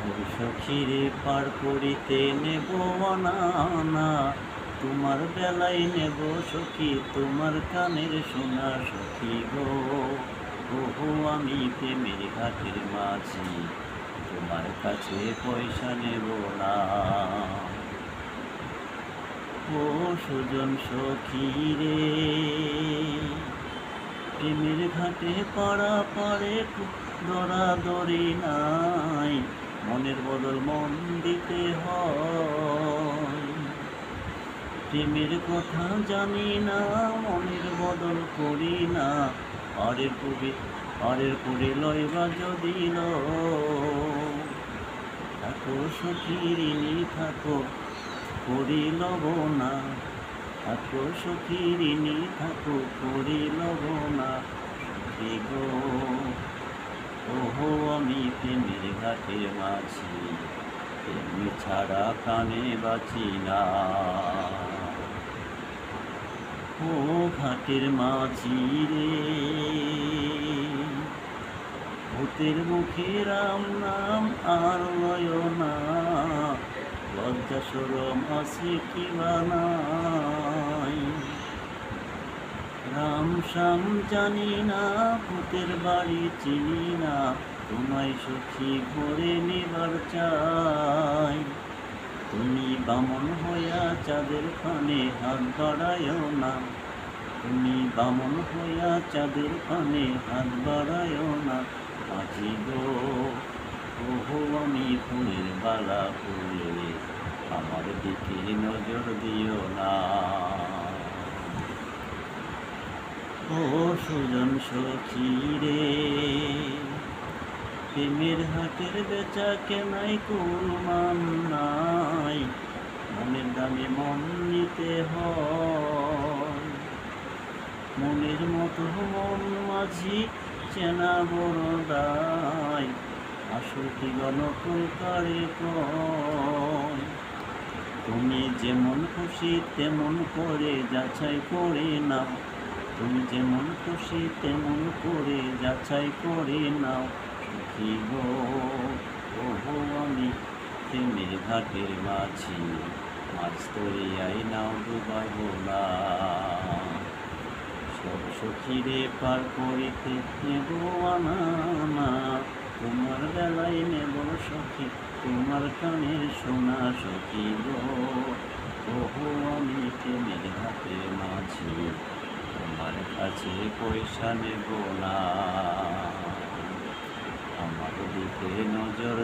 ওই সখীরে পার করিতে নেব না, তোমার বেলায় নেব সখী তোমার কানের সোনা সখী গো। ওহো আমি প্রেমের ঘাটের মাঝি, তোমার কাছে পয়সা নেব না। ও সুজন সখী রে, প্রেমের ঘাটে পাড়া পাড়ে দরাদরি নাই, মনের বদল মন দিতে হয়। প্রেমের কথা জানি না, মনের বদল করি না, পারের করে লইবা যদি থাকো সখী ঋণী থাকো করি লব না, থাকো সখী ঋণী থাকো করি লব না সখী গো। ওহো আমি প্রেমের ঘাটের মাঝি, প্রেম ছাড়া প্রাণে বাঁচি না। ও ঘাটের মাঝি রে, ভূতের মুখে রাম নাম আর লয় না, লজ্জা শরম আছে কি বানাই। রাম শ্যাম জানি না, ভূতের বাড়ি চিনি না, তোমায় সখী ভরে নেবার চাই। তুমি বামন হইয়া চাঁদের পানে হাত বাড়ায়ও না, তুমি বামন হইয়া চাঁদের পানে হাত বাড়ায়ও না মাঝি গো। ওহো আমি ফুলের বালা ফুলে, আমার দিকে নজর দিও না। ও সুজন সখী রে, প্রেমের হাটের বেচা কেনাই কুলমান নাই, মনের দামে মন নিতে হয়। মনের মতো মন মাঝি চেনা বড় দায়, আসল কি গণকুল কারে কয়। তুমি যেমন খুশি তেমন করে যাচাই করে নাও, তুমি যেমন খুশি তেমন করে যাচাই করে নাও সখী গো। ওহো আমি প্রেমের ঘাটের মাঝি, মাছ তরিয়াই নাও ডুবাইব না। সব সখীরে পার করিতে নেব না, তোমার বেলায় নেব সখী তোমার কানের সোনা সখী গো। ওহো আমি প্রেমের ঘাটের মাঝি, তোমার কাছে পয়সা নেব না, আমার দিকে নজর